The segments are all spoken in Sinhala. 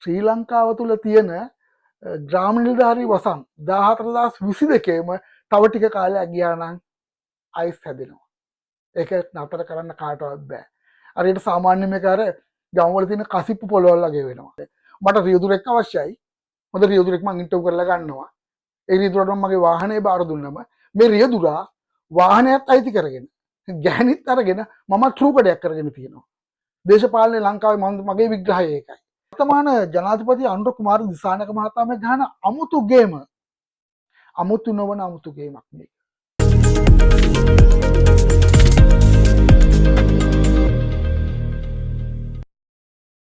ශ්‍රී ලංකාව තුළ තියෙන ග්‍රාම නිලධාරී වසන් 14,022ම තව ටික කාලයක් ගියා නම් අයිස් හැදෙනවා. ඒක නතර කරන්න කාටවත් බෑ. හරියට සාමාන්‍ය මේක අර ගම්වල තියෙන කසිප්පු පොළවල් වගේ වෙනවා. මට රියදුරෙක් අවශ්‍යයි. හොඳ රියදුරෙක් මං ඉන්ටර්වයුව කරලා ගන්නවා. ඒ රියදුරට මගේ වාහනේ බාර දුන්නම මේ රියදුරා වාහනයත් අයිති කරගෙන ගැහණිත් අරගෙන මම ට්‍රූකඩයක් කරගෙන තියෙනවා. දේශපාලනය ලංකාවේ මගේ විග්‍රහය ඒකයි. වර්තමාන ජනාධිපති අනුර කුමාර දිසානායක මහතා මේ ගහන අමුතු ගේම අමුතු නොවන අමුතු ගේමක් මේක.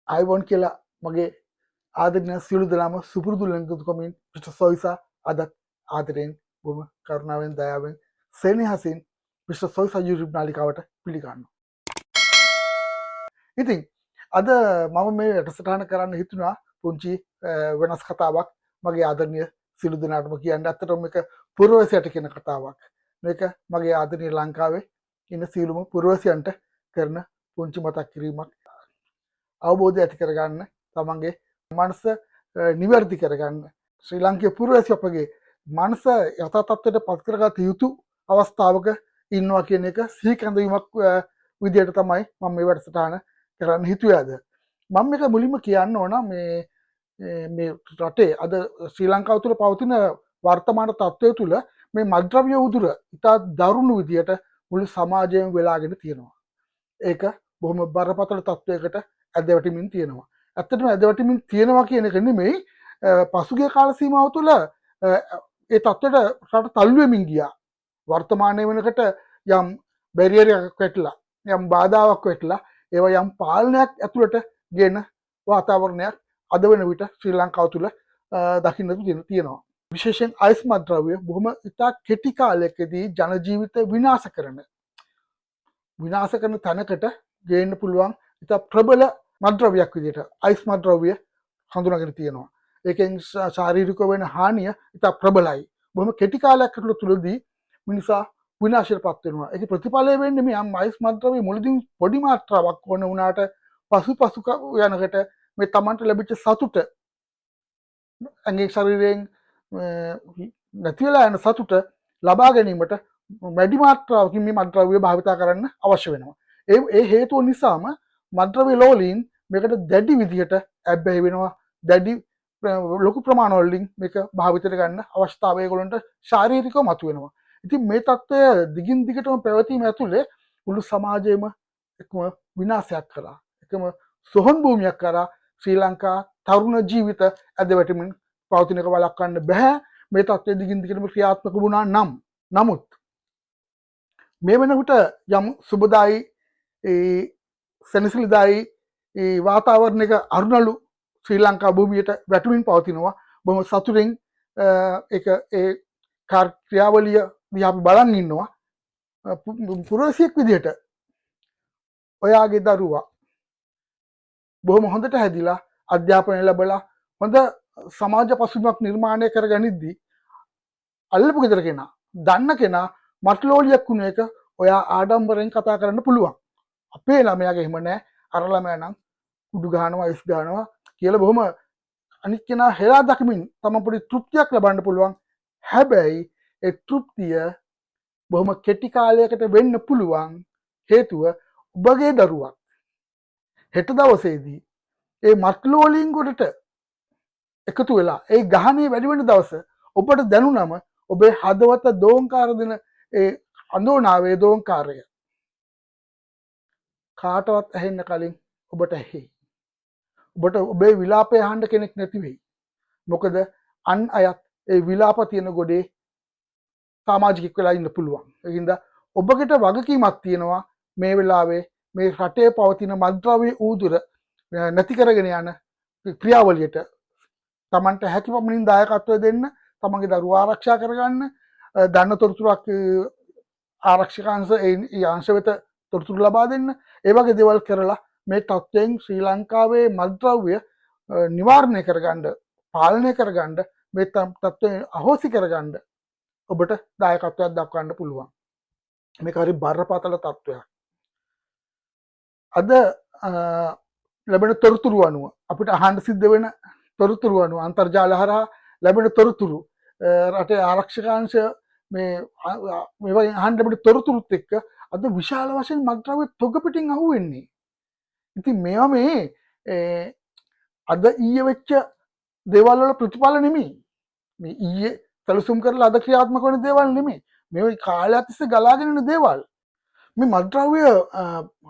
අයිබෝන් කියලා මගේ ආදරණීය සියලු දෙනාම සුපුරුදු ලංකතුකමින් මිස්ටර් සොයිසා අදත් ආදරෙන් බොහොම කරුණාවෙන් දයාවෙන් සෙනෙහසින් මිස්ටර් සොයිසා YouTube නාලිකාවට පිළිගන්නවා. ඉතින් අද මම මේ වැඩසටහන කරන්න හිතුණා පුංචි වෙනස් කතාවක් මගේ ආදරණීය සියලු දෙනාටම කියන්න. ඇත්තටම මේක පුරවැසියට කියන කතාවක්. මේක මගේ ආදරණීය ලංකාවේ ඉන්න සියලුම පුරවැසියන්ට කරන පුංචි මතක් කිරීමක්. අවබෝධය ඇති කරගන්න, තමන්ගේ මනස නිවැරදි කරගන්න, ශ්‍රී ලංකේ පුරවැසියෝ අපගේ මනස යථා තත්ත්වයට පත් කරගත යුතු අවස්ථාවක ඉන්නවා කියන එක සිහි කැඳවීමක් විදියට තමයි මම මේ වැඩසටහන කරන්න හිතුවේ අද. මම මේක මුලින්ම කියන්න ඕන මේ රටේ අද ශ්‍රී ලංකාව තුළ පවතින වර්තමාන තත්ත්වය තුළ මේ මත්ද්‍රව්‍ය උදුර ඉතා දරුණු විදියට මුළු සමාජයම වෙලාගෙන තියෙනවා. ඒක බොහොම බරපතල තත්ත්වයකට ඇදවැටමින් තියෙනවා. ඇත්තටම ඇදවැටමින් තියෙනවා කියන එක නෙමෙයි, පසුගිය කාල සීමාව තුළ ඒ තත්ත්වයට රට තල්ලු වෙමින් ගියා. වර්තමානයේ වෙනකොට යම් බැරියර් එකක් වැටලා, යම් බාධාවක් වැටලා, ඒවා යම් පාලනයක් ඇතුළට ගෙන වාතාවරණයක් අද වෙන විට ශ්‍රී ලංකාව තුළ දකින්නට තියෙනවා. විශේෂයෙන් අයිස් මත්ද්‍රව්‍ය බොහොම ඉතා කෙටි කාලයකදී ජන ජීවිත විනාශ කරන තැනකට ගේන්න පුළුවන් ඉතා ප්‍රබල මත්ද්‍රව්‍යයක් විදිහට අයිස් මත්ද්‍රව්‍ය හඳුනාගෙන තියෙනවා. ඒකෙන් ශාරීරික වෙන හානිය ඉතා ප්‍රබලයි. බොහොම කෙටි කාලයක් තුළදී මිනිසා විනාශයටපත් වෙනවා. ඒකේ ප්‍රතිඵලය වෙන්නේ මේ අයිස් මත්ද්‍රව්‍ය මුලදී පොඩි මාත්‍රාවක් ඕන වුණාට පසු යනකට මේ Tamanට ලැබිච්ච සතුට, ඇඟේ ශරීරයෙන් නැති වෙලා යන සතුට ලබා ගැනීමට වැඩි මාත්‍රාවකින් මේ මත්ද්‍රව්‍ය භාවිතා කරන්න අවශ්‍ය වෙනවා. ඒ හේතුව නිසාම මත්ද්‍රව්‍ය ලෝලීන් මේකට දැඩි විදිහට ඇබ්බැහි වෙනවා. දැඩි ලොකු ප්‍රමාණවලින් මේක භාවිතයට ගන්න අවස්ථාව ඒගොල්ලන්ට ශාරීරිකව මතුවෙනවා. ඉතින් මේ තත්ත්වය දිගින් දිගටම පැවතීම ඇතුලේ මුළු සමාජයේම එකම විනාශයක් කරා. එකම සොහොන් භූමියක් කරා ශ්‍රී ලංකා තරුණ ජීවිත ඇදවැටෙමින් පවතින එක වළක්වන්න බෑ. මේ තත්ත්වය දිගින් දිගටම ක්‍රියාත්මක වුණා නමුත් මේ වෙනකොට යම් සුබදායි සෙනසිලිදායි වාතාවරණයක අරුණලු ශ්‍රී ලංකා භූමියට වැටුමින් පවතිනවා. බොහොම සතුටින් ඒ ක්‍රියාවලිය දිහා අපි බලන් ඉන්නවා. පුරවැසියෙක් විදිහට ඔයාගේ දරුවා බොහොම හොඳට හැදිලා අධ්‍යාපනය ලැබලා හොඳ සමාජ පසුබිමක් නිර්මාණය කරගනිද්දී අල්ලපු ගෙදර කෙනා, දන්න කෙනා මත්ලෝලියක් වුණ එක ඔයා ආඩම්බරෙන් කතා කරන්න පුළුවන්. අපේ ළමයාගේ එහෙම නැහැ. අර ළමයා නම් කුඩු ගහනවා, ඉස් ගහනවා කියලා බොහොම අනිත් කෙනා හෙලා දකිමින් තම පොඩි තෘප්තියක් ලබන්න පුළුවන්. හැබැයි ඒ තෘප්තිය බොහොම කෙටි කාලයකට වෙන්න පුළුවන්. හේතුව ඔබගේ දරුවා හෙට දවසේදී ඒ මත්ලෝලින් ගොඩට එකතු වෙලා ඒ ගහනේ වැඩි වෙන දවස ඔබට දැනුනම ඔබේ හදවත දෝංකාර දෙන ඒ අඳෝනාවේ දෝංකාරය කාටවත් ඇහෙන්න කලින් ඔබට ඇහෙයි. ඔබට ඔබේ විලාපය අහන්න කෙනෙක් නැති වෙයි. මොකද අන් අයත් ඒ විලාප තියෙන ගොඩේ සමාජිකෙක් වෙලා ඉන්න පුළුවන්. ඒකින්ද ඔබකට වගකීමක් තියෙනවා මේ වෙලාවේ මේ රටේ පවතින මත්ද්‍රව්‍ය ඌදුර නැති කරගෙන යන ක්‍රියාවලියට Tamanට හැකි පමණින් දායකත්වය දෙන්න, තමන්ගේ දරුවා ආරක්ෂා කරගන්න, දන්න තොරතුරක් ආරක්ෂක අංශ වෙත තොරතුරු ලබා දෙන්න. ඒ වගේ දේවල් කරලා මේ තත්ත්වයෙන් ශ්‍රී ලංකාවේ මත්ද්‍රව්‍ය නිවාරණය කරගන්න, පාලනය කරගන්න, මේ තත්ත්වය අහෝසි කරගන්න ඔබට දායකත්වයක් දක්වන්න පුළුවන්. මේක හරි බරපතල තත්ත්වයක්. අද ලැබෙන තොරතුරු අනුව අපිට අහන්න සිද්ධ වෙන තොරතුරු අනුව අන්තර්ජාල හරහා ලැබෙන තොරතුරු රටේ ආරක්ෂකාංශ මේවා අහන්න ලැබෙන තොරතුරුත් එක්ක අද විශාල වශයෙන් මත්ද්‍රව්‍ය තොග පිටින් අහුවෙන්නේ. ඉතින් මේවා මේ අද ඊයේ වෙච්ච දේවල් වල ප්‍රතිඵල නෙමෙයි. මේ ඊයේ සැලසුම් කරලා අද ක්‍රියාත්මක වෙන දේවල් නෙමෙයි. මේ කාලයක් තිස්සේ ගලාගෙන යන දේවල්. මේ මත්ද්‍රව්‍ය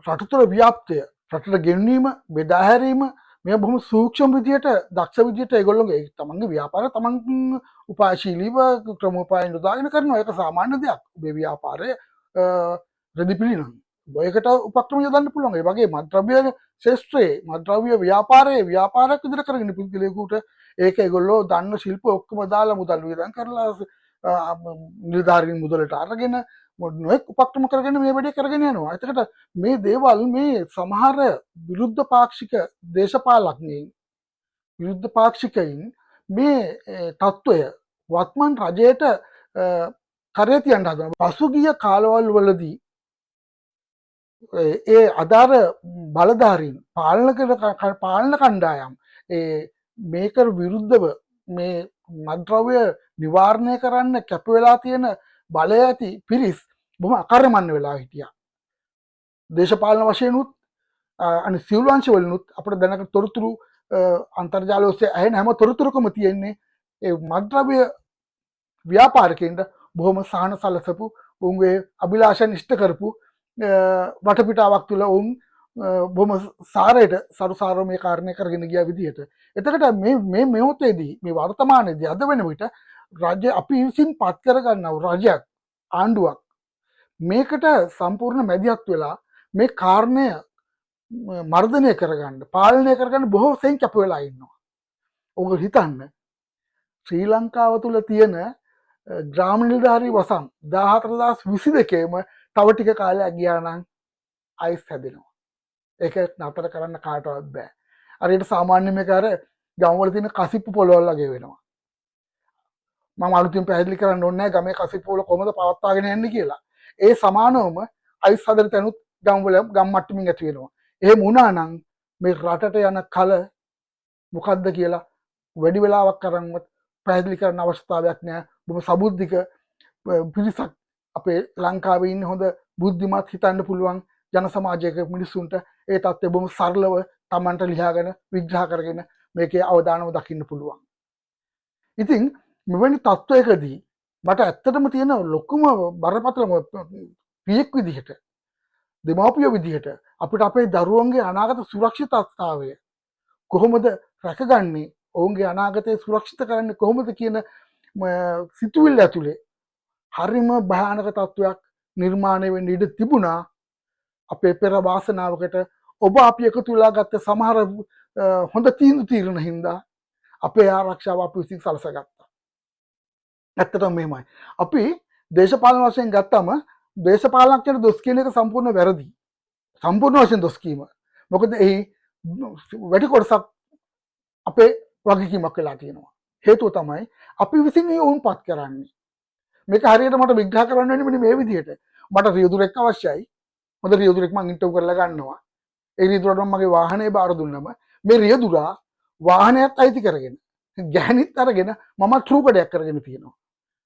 රට තුළ ව්‍යාප්තය, රටට ගෙන්වීම, බෙදා හැරීම මේ බොහොම සූක්ෂම විදියට, දක්ෂ විදියට ඒගොල්ලෝගේ තමන්ගේ ව්‍යාපාරය තමන් උපායශීලීව ක්‍රමෝපායන් යොදාගෙන කරනවා. ඒක සාමාන්‍ය දෙයක්. ඔබේ ව්‍යාපාරය රෙදි පිළිනම් ඔයකට උපක්‍රම යොදන්න පුළුවන්. ඒ වගේ මත්ද්‍රව්‍ය ශේෂ්ත්‍රයේ මත්ද්‍රව්‍ය ව්‍යාපාරයක් විදිහට කරගෙන පුද්ගලයෙකුට ඒක ඒගොල්ලෝ දන්න ශිල්ප ඔක්කොම දාලා මුදල් වියදම් කරලා නිලධාරීන් මුදලට අරගෙන නොයෙක් උපක්‍රම කරගෙන මේ වැඩේ කරගෙන යනවා. එතකොට මේ දේවල් මේ සමහර විරුද්ධ පාක්ෂික විරුද්ධ පාක්ෂිකයින් මේ තත්ත්වය වත්මන් රජයට කරේ තියන්න හදනවා. පසුගිය කාලවල වලදී ඒ අදාර බලධාරීන් පාලන කණ්ඩායම් මේකට විරුද්ධව මේ මත්ද්‍රව්‍ය නිවාරණය කරන්න කැප වෙලා තියෙන බලය ඇති පිරිස් බොහොම අකර්මණ්‍ය වෙලා හිටියා. දේශපාලන වශයෙන්ුත් අනිත් සිවිල් වංශවලිනුත් අපිට දැනගන්න තොරතුරු අන්තර්ජාලය ඔස්සේ ඇහෙන හැම තොරතුරකම තියෙන්නේ ඒ මත්ද්‍රව්‍ය ව්‍යාපාරිකයින්ට බොහොම සහන සලසපු උන්ගේ අභිලාෂයන් ඉෂ්ට කරපු වටපිටාවක් තුළ ඔවුන් බොහොම සාරයට සරුසාරව මේ කාරණය කරගෙන ගිය විදිහට. එතකොට මේ මොහොතේදී මේ වර්තමානයේදී අද වෙන විට රජය අපි විසින් පත් කරගන්නව රජයක් ආණ්ඩුවක් මේකට සම්පූර්ණ මැදිහත් වෙලා මේ කාරණය මර්ධනය කරගන්න, පාලනය කරගන්න බොහෝ සෙයින් කැප වෙලා ඉන්නවා. ඔබ හිතන්න ශ්‍රී ලංකාව තුළ තියෙන ග්‍රාම නිලධාරී වසම් 14022ම තව ටික කාලයක් ගියා නම් අයිස් හැදෙනවා. ඒක නතර කරන්න කාටවත් බෑ. හරියට සාමාන්‍ය මේක අර ගම්වල තියෙන කසිප්පු පොළවල් වගේ වෙනවා. මම අලුතින් පැහැදිලි කරන්න ඕනේ නැහැ ගමේ කසිප්පු වල කොහොමද පවත්වාගෙන යන්නේ කියලා. ඒ සමානවම අයිස් හදන තැනුත් ගම්වල ගම් මට්ටමින් ඇති වෙනවා. එහෙම වුණා නම් මේ රටට යන කල මොකද්ද කියලා වැඩි වෙලාවක් කරන්වත් පැහැදිලි කරන්න අවශ්‍යතාවයක් නැහැ. බොහොම සබුද්ධික පිරිසක් අපේ ලංකාවේ ඉන්න හොඳ බුද්ධිමත් හිතන්න පුළුවන් ජන සමාජයක මිනිස්සුන්ට ඒ තත්ත්වය බොහොම සරලව Tamanට ලියාගෙන විග්‍රහ කරගෙන මේකේ අවදානම දකින්න පුළුවන්. ඉතින් මෙවැනි තත්ත්වයකදී මට ඇත්තටම තියෙන ලොකුම බරපතලම පියෙක් විදිහට දෙමාපිය විදිහට අපිට අපේ දරුවන්ගේ අනාගත සුරක්ෂිතතාවය කොහොමද රැකගන්නේ, ඔවුන්ගේ අනාගතය සුරක්ෂිත කරන්නේ කොහොමද කියන සිතුවිල්ල ඇතුලේ හරිම භයානක තත්ත්වයක් නිර්මාණය වෙන්න ඉඩ තිබුණා. අපේ පෙර වාසනාවකට ඔබ අපි එකතු වෙලා ගත්ත සමහර හොඳ තීරණ හින්දා අපේ ආරක්ෂාව අපි විසින් සලසගත්තා. ඇත්තටම මෙහෙමයි. අපි දේශපාලන වශයෙන් ගත්තම දේශපාලනඥයට දොස් කියන එක සම්පූර්ණ වැරදි. සම්පූර්ණ වශයෙන් දොස් කීම. මොකද එහි වැඩි කොටසක් අපේ වගකීමක් වෙලා තියෙනවා. හේතුව තමයි අපි විසින් වුන් පත් කරන්නේ. මේක හරියට මට විග්‍රහ කරන්න වෙන්නේ මෙන්න මේ විදිහට. මට රියදුරෙක් අවශ්‍යයි. හොඳ රියදුරෙක් මං ඉන්ටර්වයුව කරලා ගන්නවා. ඒ රියදුරට මගේ වාහනේ බාර දුන්නම මේ රියදුරා වාහනයත් අයිති කරගෙන ගැහණිත් අරගෙන මම ට්‍රූකඩයක් කරගෙන තියෙනවා.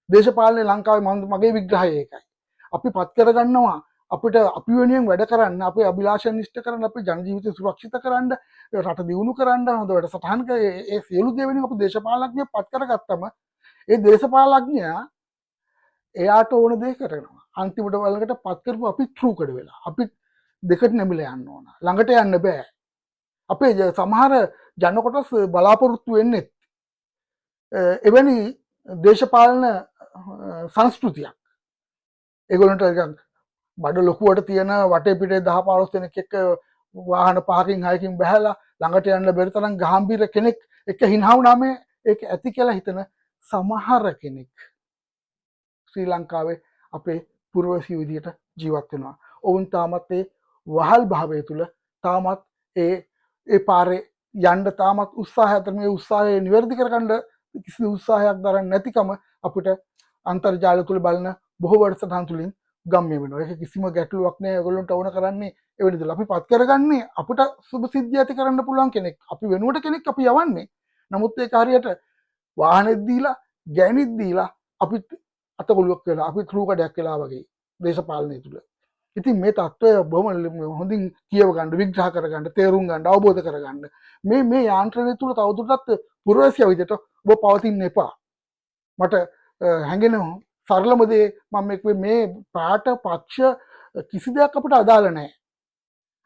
දේශපාලනේ ලංකාවේ මගේ විග්‍රහය ඒකයි. අපි පත් කරගන්නවා අපිට අපි වෙනුවෙන් වැඩ කරන්න, අපේ අභිලාෂයන් ඉෂ්ට කරන්න, අපේ ජන ජීවිතය සුරක්ෂිත කරන්න, රට දියුණු කරන්න, හොඳ වැඩසටහනක ඒ සියලු දේ වෙනුවෙන් අපි දේශපාලනඥයෙක් පත් කරගත්තම ඒ දේශපාලනඥයා එයාට ඕන දේ කරනවා. අන්තිමට වලකට පත් කරපු අපි ට්‍රූකඩ වෙලා. අපි දෙකට නැමිලා යන්න ඕන. ළඟට යන්න බෑ. අපේ සමහර ජන කොටස් බලාපොරොත්තු වෙන්නේ එවැනි දේශපාලන සංස්කෘතියක්. ඒගොල්ලන්ට බඩ ලොකුවට තියෙන වටේ පිටේ 10-15 දෙනෙක් එක්ක වාහන 5කින් 6කින් බහැලා ළඟට යන්න බැරි තරම් ගැඹීර කෙනෙක් එක්ක හිනා වුණාම ඒක ඇති කියලා හිතන සමහර කෙනෙක් ශ්‍රී ලංකාවේ අපේ පුරවැසියෝ විදියට ජීවත් වෙනවා. ඔවුන් තාමත් ඒ වහල් භාවය තුල තාමත් ඒ පාරේ යන්න තාමත් උත්සාහය අතර මේ උත්සාහය නිවැරදි කරගන්න කිසි උත්සාහයක් දරන්නේ නැතිකම අපිට අන්තර්ජාලය තුල බලන බොහෝ වැඩසටහන් තුලින් ගම්ම්‍ය වෙනවා. ඒක කිසිම ගැටලුවක් නෑ. ඒගොල්ලන්ට ඕන කරන්නේ එවැනි දේ. අපි පත් කරගන්නේ අපිට සුබ සිද්ධිය ඇති කරන්න පුළුවන් කෙනෙක්. අපි වෙනුවට කෙනෙක් අපි යවන්නේ. නමුත් ඒක හරියට වාහනෙත් දීලා ගෑනිත් දීලා අපිත් අතකොළුවක් වෙලා අපි ක්‍රූකඩයක් වෙලා වගේ දේශපාලනය තුළ. ඉතින් මේ තත්ත්වය බොහොම හොඳින් කියව ගන්න, විග්‍රහ කරගන්න, තේරුම් ගන්න, අවබෝධ කරගන්න. මේ යාන්ත්‍රණය තුළ තවදුරටත් පුරවැසියා විදිහට ඔබ පවතින්න එපා. මට හැඟෙන සරලම දේ මම මේ පාට පක්ෂ කිසි දෙයක් අපිට අදාළ නැහැ.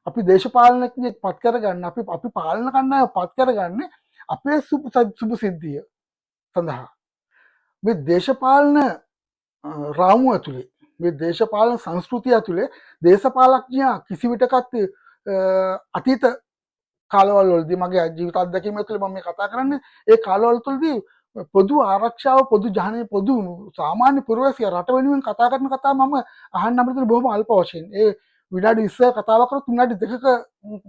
අපි දේශපාලනඥයෙක් පත් කරගන්න, අපි පාලන කණ්ඩායම පත් කරගන්නේ අපේ සුබ සිද්ධිය සඳහා. මේ දේශපාලන රාමුව ඇතුලේ, මේ දේශපාලන සංස්කෘතිය ඇතුලේ දේශපාලඥයා කිසි විටකත් අතීත කාලවල වලදී මගේ ජීවිත අත්දැකීම් ඇතුලේ මම මේ කතා කරන්නේ ඒ කාලවල තුලදී පොදු ආරක්ෂාව, පොදු ජනනය, පොදු සාමාන්‍ය පුරවැසියා රට වෙනුවෙන් කතා කරන කතා මම අහන්න අපිට බොහොම අල්ප වශයෙන්. ඒ විනාඩි 20 කතාවක් කරොත් විනාඩි 2ක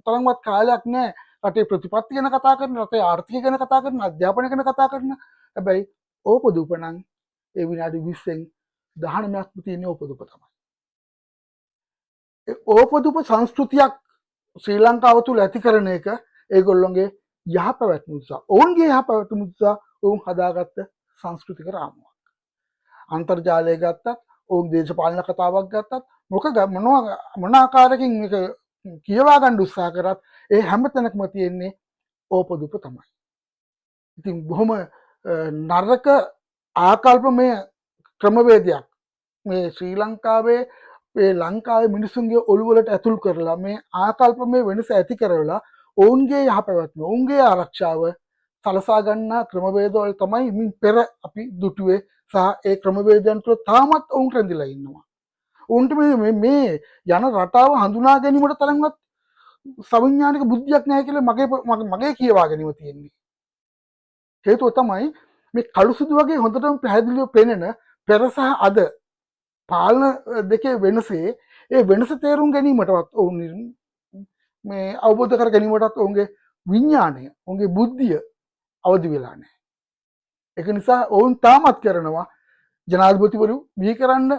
තරම්වත් කාලයක් නැහැ. රටේ ප්‍රතිපත්ති ගැන කතා කරන, රටේ ආර්ථිකය ගැන කතා කරන, අධ්‍යාපනය ගැන කතා කරන. හැබැයි ඕපදූප නම් ඒ විනාඩි 20න් 19ක්ම තියෙන ඕපදූප තමයි. ඒ ඕපදූප සංස්කෘතියක් ශ්‍රී ලංකාව තුළ ඇති කරන එක ඒගොල්ලොන්ගේ යහපැවැත්ම නිසා, ඔවුන්ගේ යහපැවැත්ම නිසා ඔවුන් හදාගත්ත සංස්කෘතික රාමුවක්. අන්තර්ජාලය ගත්තත්, ඔවුන් දේශපාලන කතාවක් ගත්තත්, මොන ආකාරයකින් මේක කියවා ගන්න උත්සාහ කරත් ඒ හැම තැනකම තියෙන්නේ ඕපදූප තමයි. ඉතින් බොහොම නරක ආකල්පමය ක්‍රමවේදයක් මේ ශ්‍රී ලංකාවේ මේ ලංකාවේ මිනිසුන්ගේ ඔළුවලට ඇතුල් කරලා මේ ආකල්පමය වෙනස ඇති කරලා ඔවුන්ගේ යහපැවැත්ම, ඔවුන්ගේ ආරක්ෂාව සලසා ගන්නා ක්‍රමවේදවල තමයි මින් පෙර අපි දුටුවේ සහ ඒ ක්‍රමවේදයන් තුළ තාමත් ඔවුන් රැඳිලා ඉන්නවා. ඔවුන්ට මේ යන රටාව හඳුනා ගැනීමට තරම්වත් සවිඥානික බුද්ධියක් නැහැ කියලා මගේ කියවා ගැනීම තියෙන්නේ. හේතුව තමයි මේ කළු සුදු වගේ හොඳටම පැහැදිලිව පෙනෙන පෙර සහ අද පාලන දෙකේ වෙනසේ ඒ වෙනස තේරුම් ගැනීමටවත් ඔවුන් මේ අවබෝධ කර ගැනීමටත් ඔවුන්ගේ විඥාණය, ඔවුන්ගේ බුද්ධිය අවදි වෙලා නැහැ. ඒක නිසා ඔවුන් තාමත් කරනවා ජනාධිපතිවරු බිහි කරන්න,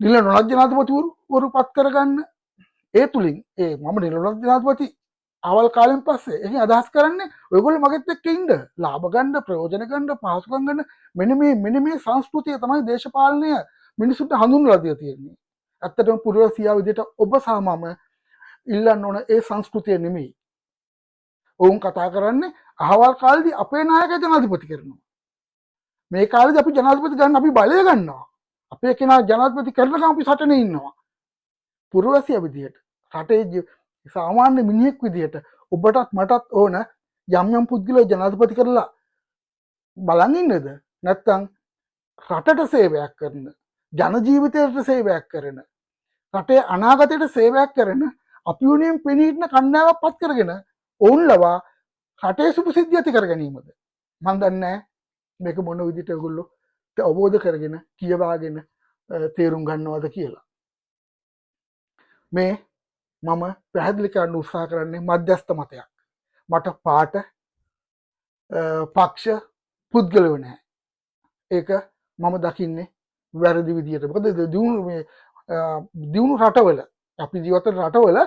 නිල නොලත් ජනාධිපතිවරු පත් කරගන්න. ඒ තුලින් මම නිල නොලත් ජනාධිපති අවල් කාලෙන් පස්සේ එහෙනම් අදහස් කරන්නේ ඔයගොල්ලෝ මගෙත් එක්ක ඉන්න, ලාභ ගන්න, ප්‍රයෝජන ගන්න, පහසුකම් ගන්න. මෙන්න මේ සංස්කෘතිය තමයි දේශපාලනය මිනිසුන්ට හඳුන්වලා දීලා තියෙන්නේ. ඇත්තටම පුරවැසියා විදිහට ඔබ සහ මම ඉල්ලන්න ඕන ඒ සංස්කෘතිය නෙමෙයි. ඔවුන් කතා කරන්නේ අහවල් කාලේදී අපේ නායකයා ජනාධිපති කරනවා. මේ කාලේදී අපි ජනාධිපති ගන්න, අපි බලය ගන්නවා. අපේ කෙනා ජනාධිපති කරනකම් අපි සටනේ ඉන්නවා. පුරවැසියා විදිහට, රටේ සාමාන්‍ය මිනිහෙක් විදිහට ඔබටත් මටත් ඕන යම් පුද්ගලයෝ ජනාධිපති කරලා බලන් ඉන්නද? නැත්නම් රටට සේවයක් කරන, ජන ජීවිතයට සේවයක් කරන, රටේ අනාගතයට සේවයක් කරන, අපි වෙනුවෙන් පෙනී සිටින කණ්ඩායමක් පත් කරගෙන ඔවුන් ලවා රටේ සුභසිද්ධිය ඇති කර ගැනීමද? මම දන්නේ නැහැ මේක මොන විදිහට ඔයගොල්ලෝ අවබෝධ කරගෙන කියවාගෙන තේරුම් ගන්නවද කියලා. මේ මම පැහැදිලි කරන්න උත්සාහ කරන්නේ මධ්‍යස්ථ මතයක්. මට පාට පක්ෂ පුද්ගලයෝ නැහැ. ඒක මම දකින්නේ වැරදි විදිහට. මොකද දියුණු රටවල, අපි ජීවත් වෙන රටවල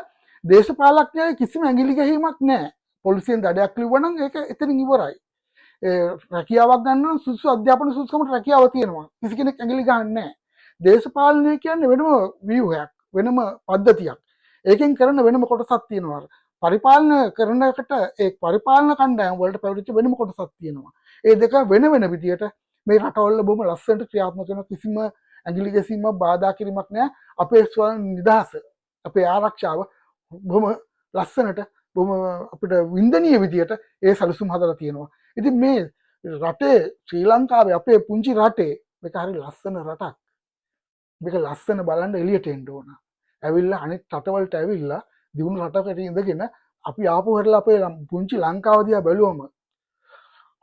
දේශපාලඥයෝ කිසිම ඇඟිලි ගැහිමක් නැහැ. පොලිසියෙන් දඩයක් ලිව්වනම් ඒක එතනින් ඉවරයි. රැකියාවක් ගන්න සුසු අධ්‍යාපන සුසුකමට රැකියාව තියෙනවා. කිසි කෙනෙක් ඇඟිලි ගහන්නේ නැහැ. දේශපාලනය කියන්නේ වෙනම ව්‍යුහයක්, වෙනම පද්ධතියක්. ඒකෙන් කරන වෙනම කොටසක් තියෙනවා. පරිපාලන කරනකට ඒ පරිපාලන කණ්ඩායම් වලට පැවතිච්ච වෙනම කොටසක් තියෙනවා. ඒ දෙක වෙන වෙන විදියට මේ රටවල බොහොම ලස්සනට ක්‍රියාත්මක වෙන, කිසිම ඇඟිලි ගැසීමක් බාධා කිරීමක් නැහැ. අපේ ස්වයං නිදහස, අපේ ආරක්ෂාව බොහොම ලස්සනට, බොහොම අපිට වින්දනීය විදියට ඒ සැලසුම් හදලා තියෙනවා. ඉතින් මේ රටේ, ශ්‍රී ලංකාවේ අපේ පුංචි රටේ මේක හරි ලස්සන රටක්. මේක ලස්සන බලන්න එළියට එන්න ඕන. ඇවිල්ලා අනිත් රටවලට ඇවිල්ලා දියුණු රටකට ඉඳගෙන අපි ආපහු හැරලා අපේ පුංචි ලංකාව දිහා බැලුවම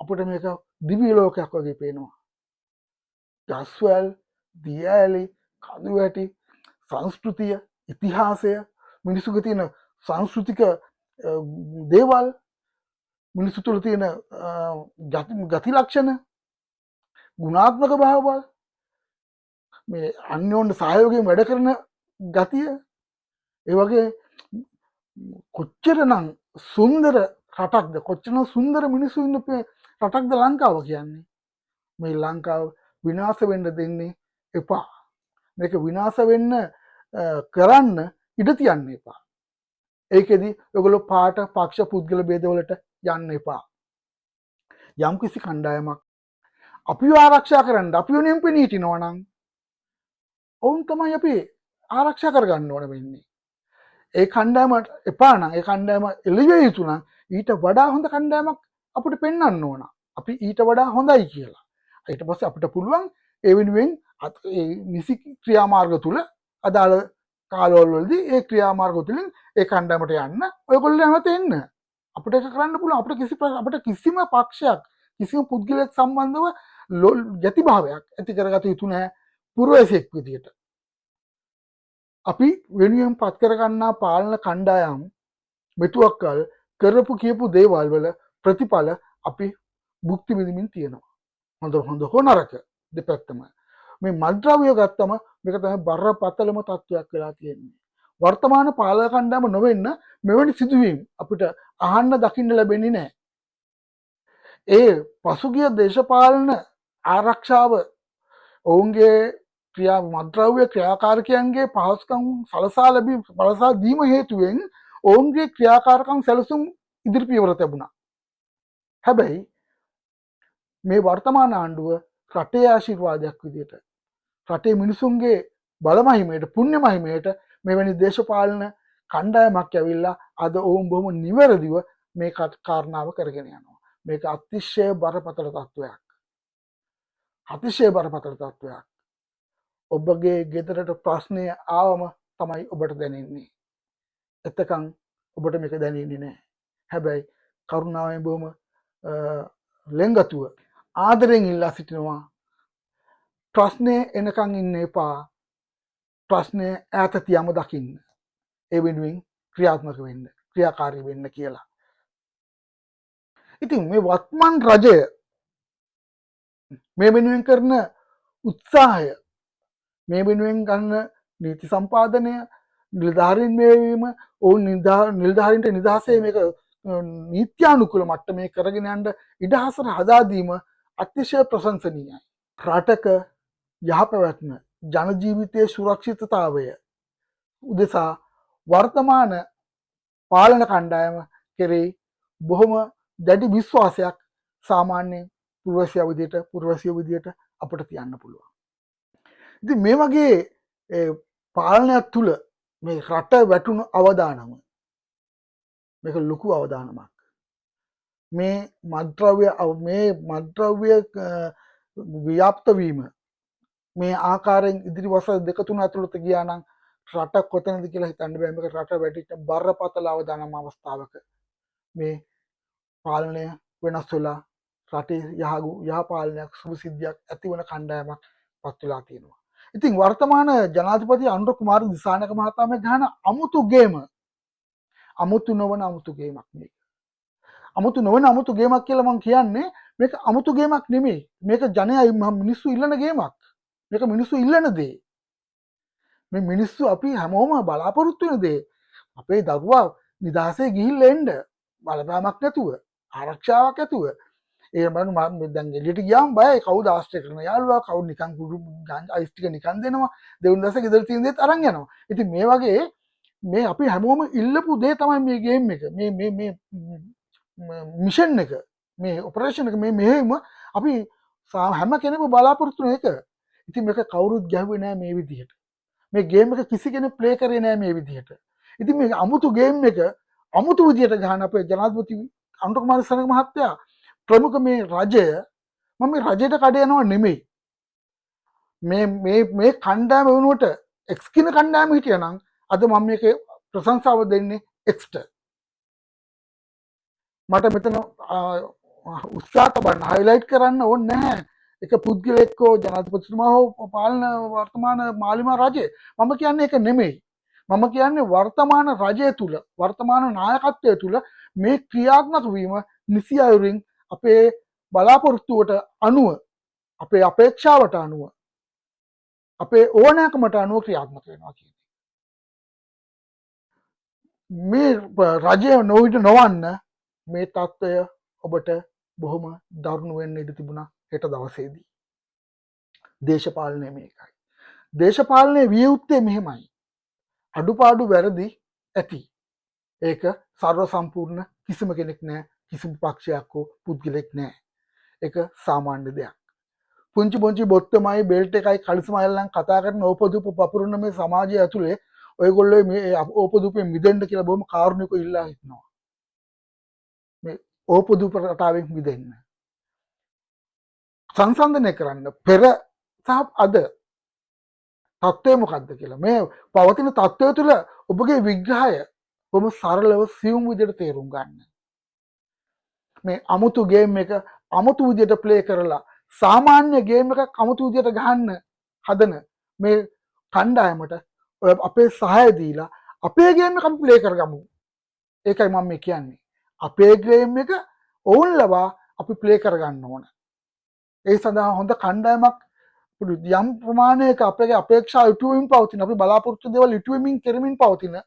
අපිට මේක දිව්‍ය ලෝකයක් වගේ පේනවා. ගස්වැල්, දියඇලි, කඳු වැටි, සංස්කෘතිය, ඉතිහාසය, මිනිසුන්ගේ තියෙන සංස්කෘතික දේවල්, මිනිසු තුළ තියෙන ගති ලක්ෂණ, ගුණාත්මක භාවවල්, මේ අන්‍යෝන්‍ය සහයෝගයෙන් වැඩ කරන ගතිය ඒ වගේ කොච්චරනම් සුන්දර රටක්ද කොච්චරනම් සුන්දර මිනිස්සු ඉන්න රටක්ද ලංකාව කියන්නේ. මේ ලංකාව විනාශ වෙන්න දෙන්නේ එපා. මේක විනාශ වෙන්න කරන්න ඉඩ තියන්න එපා. ඒකෙදි ඔයගොල්ලෝ පාට පක්ෂ පුද්ගල ભેදවලට යන්න එපා. යම් කිසි කණ්ඩායමක් අපිව ආරක්ෂා කරන්න අපි වෙනුවෙන් පෙනී හිටිනවා නම් ඔවුන් තමයි අපි ආරක්ෂා කරගන්න ඕන වෙන්නේ. ඒ කණ්ඩායමට එපා නම් ඒ කණ්ඩායම එළිය යුතු නම් ඊට වඩා හොඳ කණ්ඩායමක් අපිට පෙන්වන්න ඕන. අපි ඊට වඩා හොඳයි කියලා. ඊට පස්සේ අපිට පුළුවන් ඒ වෙනුවෙන් නිසි ක්‍රියාමාර්ග තුල අදාළ කාලවලදී ඒ ක්‍රියාමාර්ග තුලින් ඒ කණ්ඩායමට යන්න ඔයගොල්ලෝ නැවත එන්න. අපිට ඒක කරන්න පුළුවන්. අපිට කිසිම පක්ෂයක් කිසිම පුද්ගලයෙක් සම්බන්ධව යතිභාවයක් ඇති කරගත යුතු නැහැ පුරවැසියෙක් විදියට. අපි වෙනුවෙන් පත් කරගන්නා පාලන කණ්ඩායම් මෙතුවක්කල් කරපු කියපු දේවල් වල ප්‍රතිඵල අපි භුක්ති විඳින්මින් තියෙනවා. හොඳ හෝ නරක දෙපැත්තම. මේ මත්ද්‍රව්‍ය ගත්තම මේක තමයි බරපතලම තත්ත්වයක් වෙලා තියෙන්නේ. වර්තමාන පාලක කණ්ඩායම නොවෙන්න මෙවැනි සිදුවීම් අපිට අහන්න දකින්න ලැබෙන්නේ නැහැ. ඒ පසුගිය දේශපාලන ආරක්ෂාව ඔවුන්ගේ මත්ද්‍රව්‍ය ක්‍රියාකාරකයන්ගේ පහසුකම් සලසා දීම හේතුවෙන් ඔවුන්ගේ ක්‍රියාකාරකම් සැලසුම් ඉදිරි පියවර තිබුණා. හැබැයි මේ වර්තමාන ආණ්ඩුව රටේ ආශිර්වාදයක් විදියට රටේ මිනිසුන්ගේ බලමහිමයට පුණ්‍ය මහිමයට මෙවැනි දේශපාලන කණ්ඩායමක් ඇවිල්ලා අද ඔවුන් බොහොම නිවැරදිව මේ කාරණාව කරගෙන යනවා. මේක අතිශය බරපතල තත්ත්වයක්. අතිශය බරපතල තත්ත්වයක්. ඔබගේ ගෙදරට ප්‍රශ්නය ආවම තමයි ඔබට දැනෙන්නේ. එතකන් ඔබට මේක දැනෙන්නේ නැහැ. හැබැයි කරුණාවෙන් බොහොම ලෙන්ගතුව ආදරෙන් ඉල්ලා සිටිනවා ප්‍රශ්නය එනකන් ඉන්න එපා. ප්‍රශ්නය ඈත තියම දකින්න. ඒ වෙනුවෙන් ක්‍රියාත්මක වෙන්න, ක්‍රියාකාරී වෙන්න කියලා. ඉතින් මේ වත්මන් රජය මේ වෙනුවෙන් කරන උත්සාහය, මේ වෙනුවෙන් ගන්න නීති සම්පාදනය, නිලධාරීන් මේවීම, ඔවුන් නිලධාරීන්ට නිදහසේ මේක නීත්‍යානුකූල මට්ටමේ කරගෙන යන්න ඉඩහසර හදාදීම අතිශය ප්‍රශංසනීයයි. රටක යහපැවැත්ම, ජනජීවිතයේ සුරක්ෂිතතාවය උදෙසා වර්තමාන පාලන කණ්ඩායම කෙරෙහි බොහොම දැඩි විශ්වාසයක් සාමාන්‍යයෙන් පුරවැසියෝ විදියට අපට තියන්න පුළුවන්. ඉතින් මේ වගේ පාලනයක් තුළ මේ රට වැටුණු අවදානම මේක ලොකු අවදානමක්. මේ මත්ද්‍රව්‍ය ව්‍යාප්ත වීම මේ ආකාරයෙන් ඉදිරි වසර 2-3 ඇතුළත ගියා නම් රට කොතනද කියලා හිතන්න බෑ. මේක රට වැටිච්ච බරපතල අවදානම අවස්ථාවක මේ පාලනය වෙනස් වෙලා රටේ යහපාලනයක් සුභසිද්ධියක් ඇතිවන කණ්ඩායමක් පත් වෙලා තියෙනවා. ඉතින් වර්තමාන ජනාධිපති අනුර කුමාර දිසානායක මහතා මේ ගහන අමුතු ගේම අමුතු නොවන අමුතු ගේමක් මේක. අමුතු නොවන අමුතු ගේමක් කියලා මම කියන්නේ මේක අමුතු ගේමක් නෙමෙයි. මේක ජනයා මිනිස්සු ඉල්ලන ගේමක්. මේක මිනිස්සු ඉල්ලන දේ. මේ මිනිස්සු අපි හැමෝම බලාපොරොත්තු වෙන දේ. අපේ දරුවා නිදහසේ ගිහිල්ලා එන්න බලපෑමක් නැතුව, ආරක්ෂාවක් නැතුව. ඒ මම දැන් එළියට ගියාම බයයි. කවුද ආශ්‍රය කරන යාළුවා, කවුද නිකන් කුඩු අයිස් ටික නිකන් දෙනවා. දෙවුන් දැස ගෙදර තියෙන දේත් අරන් යනවා. ඉතින් මේ වගේ මේ අපි හැමෝම ඉල්ලපු දේ තමයි මේ ගේම් එක. මේ මිෂන් එක, මේ ඔපරේෂන් එක, මේ මෙහෙයුම අපි හැම කෙනෙක්ම බලාපොරොත්තු වෙන එක. ඉතින් මේක කවුරුත් ගැහුවේ නෑ මේ විදිහට. මේ ගේම් එක කිසි කෙනෙක් ප්ලේ කරේ නෑ මේ විදිහට. ඉතින් මේ අමුතු ගේම් එක අමුතු විදිහට ගහන අපේ ජනාධිපති අනුර කුමාර දිසානායක මහත්තයා ප්‍රමුඛ මේ රජය මම මේ රජයට කඩ යනවා නෙමෙයි. මේ කණ්ඩායම වෙනුවට එක්ස් කියන කණ්ඩායම හිටියනම් අද මම මේකේ ප්‍රශංසාව දෙන්නේ එක්ස්ට. මට මෙතන උත්සාහ තබන්න හයිලයිට් කරන්න ඕනේ නැහැ. එක පුද්ගලෙක් හෝ ජනාධිපතිතුමා හෝ පාලන වර්තමාන මාලිමා රජය. මම කියන්නේ ඒක නෙමෙයි. මම කියන්නේ වර්තමාන රජය තුල, වර්තමාන නායකත්වය තුල මේ ක්‍රියාත්මක වීම නිසි අයුරින් අපේ බලාපොරොත්තුවට අනුව, අපේ අපේක්ෂාවට අනුව අපේ ඕනෑකමට අනුව ක්‍රියාත්මක වෙනවා කියන්නේ. මේ රජය නොවිට නොවන්න මේ තත්ත්වය ඔබට බොහොම දරුණු වෙන්න ඉඩ තිබුණා හෙට දවසේදී. දේශපාලනය මේකයි. දේශපාලනය විය යුත්තේ මෙහෙමයි. අඩුපාඩු වැරදි ඇති. ඒක සර්ව සම්පූර්ණ කිසිම කෙනෙක් නෑ, කිසිම පක්ෂයක් හෝ පුද්ගලෙක් නෑ. ඒක සාමාන්‍ය දෙයක්. පුංචි පුංචි බොත්තමයි බෙල්ට් එකයි කලිසමයිල්ලන් කතා කරන ඕපදූප පපුරන මේ සමාජය ඇතුලේ ඔයගොල්ලෝ මේ ඕපදූපෙන් මිදෙන්න කියලා බොහොම කාරුණිකව ඉල්ලා හිටනවා. මේ ඕපදූප රටාවෙන් මිදෙන්න. සංසන්දනය කරන්න පෙර සහ අද තත්ත්වය මොකක්ද කියලා. මේ පවතින තත්ත්වය තුළ ඔබගේ විග්‍රහය බොහොම සරලව සියුම් විදිහට තේරුම් ගන්න. මේ අමුතු ගේම් එක අමුතු විදිහට ප්ලේ කරලා සාමාන්‍ය ගේම් එකක් අමුතු විදිහට ගහන්න හදන මේ කණ්ඩායමට අපේ සහාය දීලා අපේ ගේම් එක අපි ප්ලේ කරගමු. ඒකයි මම මේ කියන්නේ. අපේ ගේම් එක ඕන් ලවා අපි ප්ලේ කරගන්න ඕන. ඒ සඳහා හොඳ කණ්ඩායමක් යම් ප්‍රමාණයක අපේ අපේක්ෂා ඉටුවමින් පවතින, අපි බලාපොරොත්තු දේවල් ඉටුවමින් කරමින් පවතින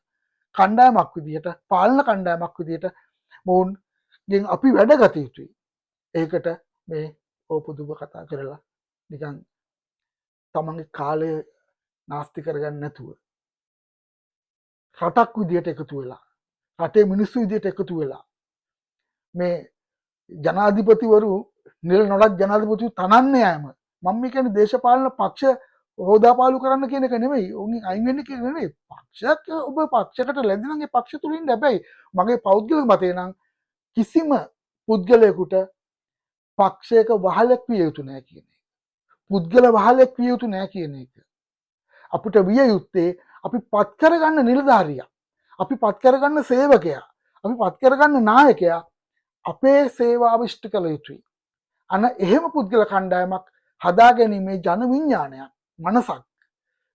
කණ්ඩායමක් විදිහට, පාලන කණ්ඩායමක් විදිහට මොවුන්ගෙන් අපි වැඩ ගත යුතුයි. ඒකට මේ ඕපදූප කතා කරලා නිකන් තමන්ගේ කාලය නාස්ති කරගන්න නැතුව රටක් විදිහට එකතු වෙලා, රටේ මිනිස්සු විදිහට එකතු වෙලා මේ ජනාධිපතිවරු නිල නොලත් ජනාධිපතිවරු තනන්න යෑම. මම කියන්නේ දේශපාලන පක්ෂ හොදාපාලු කරන්න කියන එක නෙමෙයි. උන්ගෙන් අයින් වෙන්න කියන නෙමෙයි. පක්ෂයක් ඔබ පක්ෂයකට ලැබෙන නම් ඒ පක්ෂ තුලින් ඉන්න. හැබැයි මගේ පෞද්ගලික මතය නම් කිසිම පුද්ගලයෙකුට පක්ෂයක වහලක් විය යුතු නැහැ කියන එක. පුද්ගල වහලක් විය යුතු නැහැ කියන එක. අපිට විය යුත්තේ අපි පත් කරගන්න නිලධාරියා, අපි පත් කරගන්න සේවකයා, අපි පත් කරගන්න නායකයා අපේ සේවාව ඉෂ්ට කළ යුතුයි. අන එහෙම පුද්ගල කණ්ඩායමක් හදා ගැනීමේ ජන විඥානයක්, මනසක්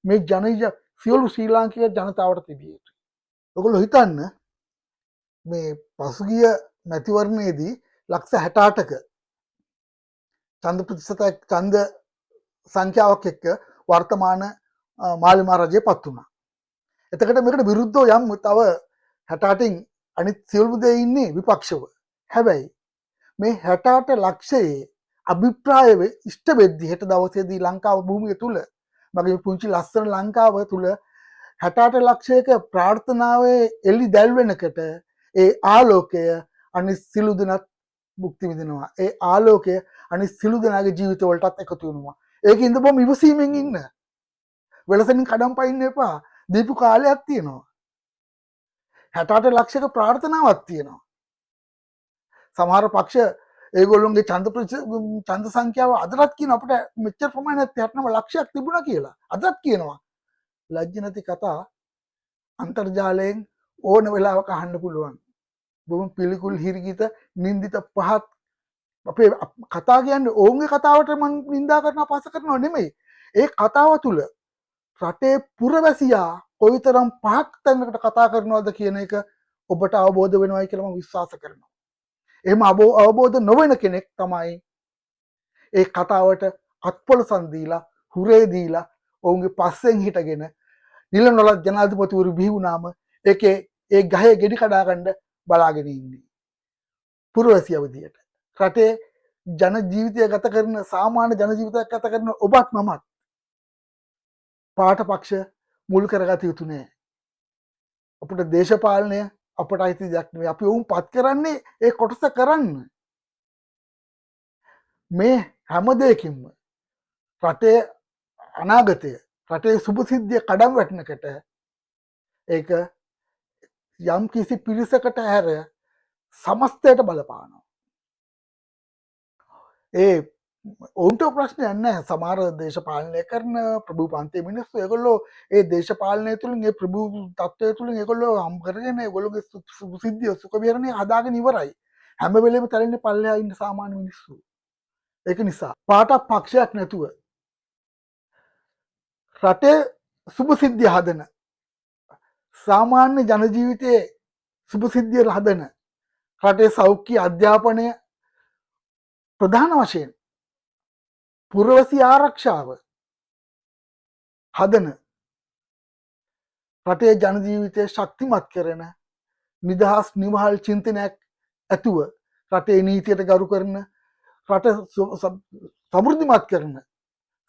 මේ සියලු ශ්‍රී ලාංකික ජනතාවට තිබිය යුතුයි. ඔයගොල්ලෝ හිතන්න මේ පසුගිය මැතිවරණයේදී ලක්ෂ 68ක ඡන්ද ප්‍රතිශතයක් ඡන්ද සංඛ්‍යාවක් එක්ක වර්තමාන මාලිමා රජය පත් වුණා. එතකොට මේකට විරුද්ධව යම් තව 68න් අනිත් සියලුම දේ ඉන්නේ විපක්ෂව. හැබැයි මේ 68 ලක්ෂයේ අභිප්‍රාය ඉෂ්ට වෙද්දි හෙට දවසේදී ලංකාව භූමිය තුල, මගේ පුංචි ලස්සන ලංකාව තුල 68 ලක්ෂයක ප්‍රාර්ථනාවේ එළි දැල් වෙනකට ඒ ආලෝකය අනිත් සිළු දෙනත් භුක්ති විඳිනවා. ඒ ආලෝකය අනිත් සිළු දෙනාගේ ජීවිත වලටත් එකතු වෙනවා. ඒකින්ද බොහොම ඉවසීමෙන් ඉන්න. වෙලසෙන් කඩම් පයින්න එපා. දීපු කාලයක් තියෙනවා. 68 ලක්ෂයක ප්‍රාර්ථනාවක් තියෙනවා. සමහර පක්ෂ ඒගොල්ලොන්ගේ ඡන්ද සංඛ්‍යාව අදටත් කියන අපිට මෙච්චර ප්‍රමාණයක් 69 ලක්ෂයක් තිබුණා කියලා. අදටත් කියනවා. ලැජ්ජ නැති කතා අන්තර්ජාලයෙන් ඕන වෙලාවක අහන්න පුළුවන්. බොහොම පිළිකුල් හිරිකිත නින්දිත පහත් අපේ කතා කියන්නේ ඕන්ගේ කතාවට මම නින්දා කරනවා පස කරනවා නෙමෙයි. ඒ කතාව තුල රටේ පුරවැසියා කොයිතරම් පහක් තැනකට කතා කරනවද කියන එක ඔබට අවබෝධ වෙනවයි කියලා මම විශ්වාස කරනවා. එහෙම අවබෝධ නොවන කෙනෙක් තමයි ඒ කතාවට අත්පොලසන් දීලා, හුරේ දීලා, ඔවුන්ගේ පස්සෙන් හිටගෙන නිල නොලත් ජනාධිපතිවරු බිහි වුණාම ඒකේ ඒ ගහේ ගෙඩි කඩා ගන්න බලාගෙන ඉන්නේ. පුරවැසියා විදියට. රටේ ජන ජීවිතය ගත කරන, සාමාන්‍ය ජන ජීවිතයක් ගත කරන ඔබත් මමත් පාට පක්ෂ මුල් කරගත යුතු නෑ. අපිට දේශපාලනය අපට අයිති දෙයක් නෙවෙයි. අපි වුන් පත් කරන්නේ ඒ කොටස කරන්න. මේ හැම දෙයකින්ම රටේ අනාගතය, රටේ සුභසිද්ධිය කඩම් වැටෙනකට ඒක යම් කිසි පිරිසකට හැර සමස්තයට බලපානවා. ඒ ඔවුන්ට ප්‍රශ්නයක් නැහැ. සමහර දේශපාලනය කරන ප්‍රභූ පන්තියේ මිනිස්සු ඒගොල්ලෝ ඒ දේශපාලනය තුළින්, ඒ ප්‍රභූ තත්ත්වය තුළින් ඒගොල්ලෝ හම් කරගෙන ඒගොල්ලෝගේ සුභසිද්ධිය, සුඛ විහරණය හදාගෙන ඉවරයි. හැම වෙලේම තැලෙන්නේ පල්ලෙහා ඉන්න සාමාන්‍ය මිනිස්සු. ඒක නිසා පාටක් පක්ෂයක් නැතුව රටේ සුභසිද්ධිය හදන, සාමාන්‍ය ජන ජීවිතයේ සුභසිද්ධිය හදන, රටේ සෞඛ්‍ය අධ්‍යාපනය ප්‍රධාන වශයෙන් පුරවැසි ආරක්ෂාව හදන රටේ ජන ජීවිතය ශක්තිමත් කරන නිදහස් නිවහල් චින්තනයක් ඇතුව රටේ නීතියට ගරු කරන රට සමෘද්ධිමත් කරන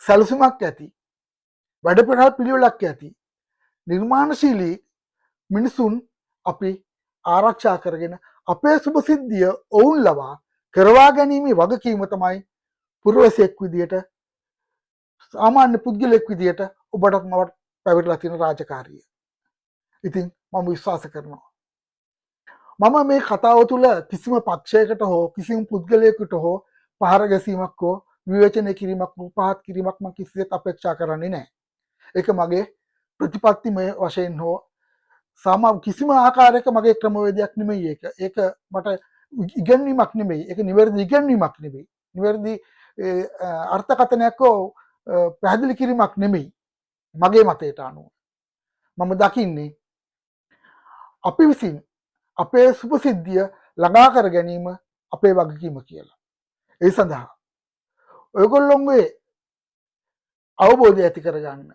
සැලසුමක් ඇති වැඩපිළිවෙල පිළිවෙලක් ඇති නිර්මාණශීලී මිනිසුන් අපි ආරක්ෂා කරගෙන අපේ සුභසිද්ධිය ඔවුන් ලබා කරවා ගැනීමේ වගකීම තමයි පුරවැසියෙක් විදියට සාමාන්‍ය පුද්ගලයෙක් විදියට ඔබටත් මවට පැවරලා තියෙන රාජකාරිය. ඉතින් මම විශ්වාස කරනවා මම මේ කතාව තුළ කිසිම පක්ෂයකට හෝ කිසිම පුද්ගලයෙකුට හෝ පහර ගැසීමක් හෝ විවේචනය කිරීමක් පහත් කිරීමක් මම කිසිසේත් අපේක්ෂා කරන්නේ නැහැ. ඒක මගේ ප්‍රතිපත්තිමය වශයෙන් හෝ කිසිම ආකාරයක මගේ ක්‍රමවේදයක් නෙමෙයි ඒක. ඒක මට ඉගැන්වීමක් නෙමෙයි. ඒක නිවැරදි ඉගැන්වීමක් නෙමෙයි. නිවැරදි අර්ථකථනයක් හෝ පැහැදිලි කිරීමක් නෙමෙයි. මගේ මතයට අනුව මම දකින්නේ අපි විසින් අපේ සුභසිද්ධිය ළඟා කර ගැනීම අපේ වගකීම කියලා. ඒ සඳහා ඔයගොල්ලොන්ගේ අවබෝධය ඇති කරගන්න,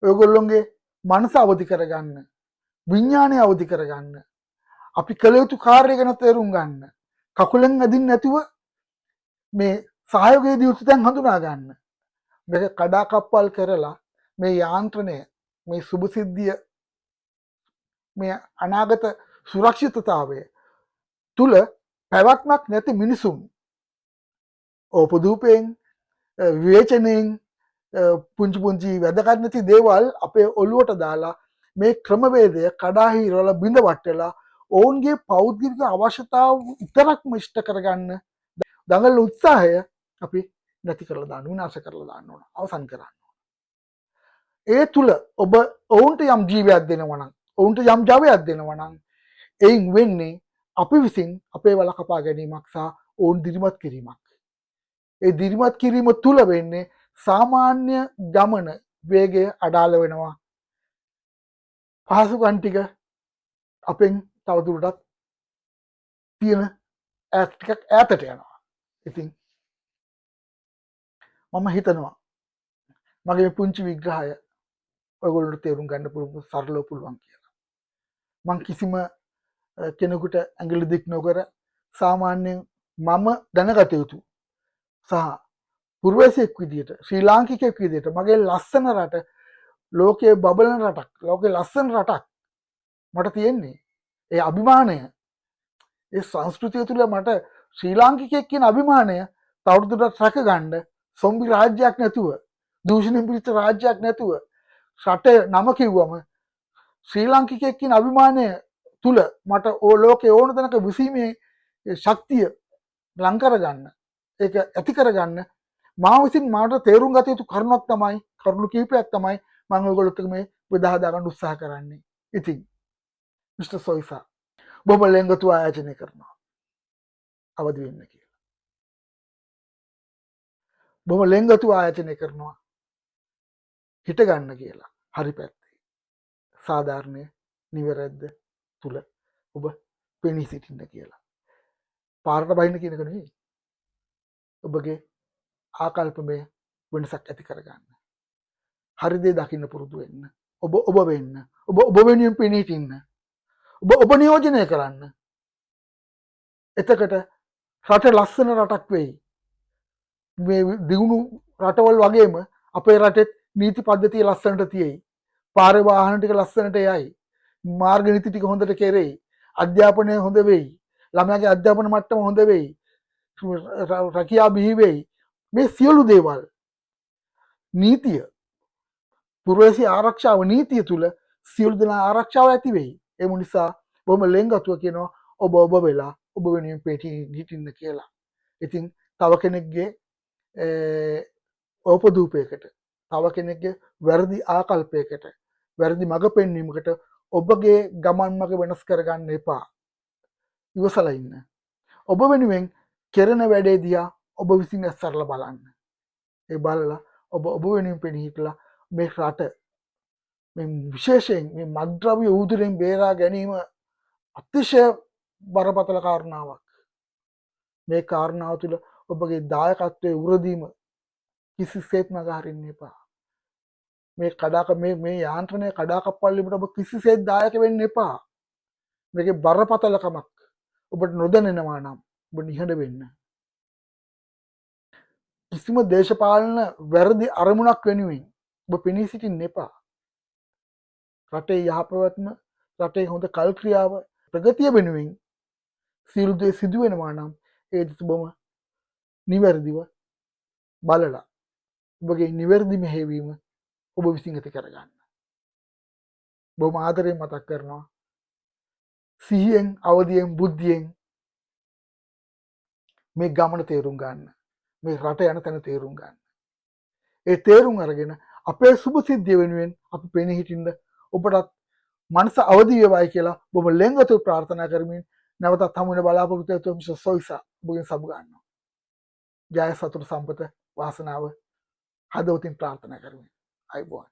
ඔයගොල්ලොන්ගේ මනස අවදි කරගන්න, විඥානය අවදි කරගන්න, අපි කළ යුතු කාර්ය ගැන තේරුම් ගන්න, කකුලෙන් ඇදින් නැතුව මේ සහයෝගයේ දියුතු තැන් හඳුනා ගන්න. මේක කඩාකප්පල් කරලා මේ යාන්ත්‍රණය, මේ සුභසිද්ධිය, මේ අනාගත සුරක්ෂිතතාවය තුල පැවැත්මක් නැති මිනිසුන් ඕපදූපයෙන් විවේචනයෙන් පුංචි පුංචි වැදගත් නැති දේවල් අපේ ඔළුවට දාලා මේ ක්‍රමවේදය කඩාහිරවල බිඳ වටලා ඔවුන්ගේ පෞද්ගලික අවශ්‍යතාව විතරක්ම ඉෂ්ට කරගන්න දඟලන උත්සාහය අපි නැති කරලා දාන්න, විනාශ කරලා දාන්න ඕන, අවසන් කරන්න ඕන. ඒ තුල ඔබ ඔවුන්ට යම් ජීවයක් දෙනවා නම්, ඔවුන්ට යම් ජවයක් දෙනවා නම් එයින් වෙන්නේ අපි විසින් අපේ වල කපා ගැනීමක් සහ ඔවුන් දිරිමත් කිරීමක්. ඒ දිරිමත් කිරීම තුල වෙන්නේ සාමාන්‍ය ගමන වේගය අඩාල වෙනවා. පහසුකම් ටික අපෙන් තවදුරටත් තියෙන ටිකක් ඈතට යනවා. ඉතින් මම හිතනවා මගේ පුංචි විග්‍රහය ඔයගොල්ලන්ට තේරුම් ගන්න පුළුවන්, සරලව පුළුවන් කියලා. මං කිසිම කෙනෙකුට ඇඟිලි දික් නොකර සාමාන්‍යයෙන් මම දැනගත යුතු සහ පුරවැසියෙක් විදියට, ශ්‍රී ලාංකිකයෙක් විදියට මගේ ලස්සන රට, ලෝකයේ බබලන රටක්, ලෝකයේ ලස්සන රටක් මට තියෙන්නේ. ඒ අභිමානය, ඒ සංස්කෘතිය තුළ මට ශ්‍රී ලාංකිකයෙක් කියන අභිමානය තවදුරටත් රැකගන්න, සොම්බි රාජ්‍යයක් නැතුව, දූෂණයෙන් පිරිච්ච රාජ්‍යයක් නැතුව, රටේ නම කිව්වම ශ්‍රී ලාංකිකයෙක් කියන අභිමානය තුළ මට ලෝකේ ඕන තැනක විසීමේ ශක්තිය ලං කරගන්න, ඒක ඇති කරගන්න මා විසින් මාට තේරුම් ගත යුතු කරුණක් තමයි, කරුණු කීපයක් තමයි මම ඔයගොල්ලොත් එක්ක මේ බෙදා හදාගන්න උත්සාහ කරන්නේ. ඉතින් මිස්ටර් සොයිසා බොහොම ලෙන්ගතු ආයෝජනය කරනවා අවදි වෙන්න කියලා. බොහොම ලෙන්ගතු ආයෝජනය කරනවා හිට ගන්න කියලා. හරි පැත්තේ සාධාරණය නිවැරද්ද තුල ඔබ පෙනී සිටින්න කියලා. පාරට බහින්න කියන එක නෙවෙයි. ඔබගේ ආකල්පමය වෙනසක් ඇති කරගන්න. හරි දේ දකින්න පුරුදු වෙන්න. ඔබ වෙන්න. ඔබ වෙනුවෙන් පෙනී සිටින්න. ඔබ නියෝජනය කරන්න. එතකොට රට ලස්සන රටක් වෙයි. මේ දියුණු රටවල් වගේම අපේ රටෙත් නීති පද්ධතිය ලස්සනට තියෙයි. පාරේ වාහන ටික ලස්සනට යයි. මාර්ග නීති ටික හොඳට කෙරෙයි. අධ්‍යාපනය හොඳ වෙයි. ළමයාගේ අධ්‍යාපන මට්ටම හොඳ වෙයි. රැකියාව බිහි වෙයි. මේ සියලු දේවල් නීතිය, පුරවැසි ආරක්ෂාව නීතිය තුල සියලු දෙනා ආරක්ෂාව ඇති වෙයි. ඒ නිසා බොහොම ලෙන්ගතුව කියනවා ඔබ වෙලා ඔබ වෙනුවෙන් පිටින්න කියලා. ඉතින් තව කෙනෙක්ගේ ඕපදූපයකට, තව කෙනෙක්ගේ වැරදි ආකල්පයකට, වැරදි මඟ පෙන්වීමකට ඔබගේ ගමන් මඟ වෙනස් කරගන්න එපා. ඉවසලා ඉන්න. ඔබ වෙනුවෙන් කෙරෙන වැඩේ දිහා ඔබ විසින් ඇස්සරලා බලන්න. ඒ බලලා ඔබ වෙනුවෙන් පෙනී හිටලා මේ රට, මේ විශේෂයෙන් මේ මත්ද්‍රව්‍ය ඌදුරෙන් බේරා ගැනීම අතිශය බරපතල කාරණාවක්. මේ කාරණාව තුළ ඔබගේ දායකත්වයේ උරදීම කිසිසේත්ම අගහරින්න එපා. මේ යාන්ත්‍රණය කඩාකප්පල් වීමට ඔබ කිසිසේත් දායක වෙන්න එපා. මේකේ බරපතලකමක් ඔබට නොදැනෙනවා නම් ඔබ නිහඬ වෙන්න. කිසිම දේශපාලන වැරදි අරමුණක් වෙනුවෙන් ඔබ පෙනී සිටින්න එපා. රටේ යහපැවැත්ම, රටේ හොඳ කල් ක්‍රියාව, ප්‍රගතිය වෙනුවෙන් සියලු දේ සිදු වෙනවා නම් ඒ දෙස ඔබම නිවැරදිව බලලා ඔබගේ නිවැරදි මෙහෙයවීම ඔබ විසින් ඇති කරගන්න. බොහොම ආදරයෙන් මතක් කරනවා. සිහියෙන්, අවදියෙන්, බුද්ධියෙන් මේ ගමන තේරුම් ගන්න. මේ රට යන තැන තේරුම් ගන්න. ඒ තේරුම් අරගෙන අපේ සුභ සිද්ධිය වෙනුවෙන් අපි පෙනී හිටින්න ඔබටත් මනස අවදි වේවායි කියලා බොහොම ලෙන්ගතු ප්‍රාර්ථනා කරමින් නැවතත් හමු වෙන බලාපොරොත්තු වෙතුම් සොයිසා ඔබගෙන් සමු ගන්නවා. ජය සතුට සම්පත වාසනාව හදවතින් ප්‍රාර්ථනා කරමින් අයබෝන්.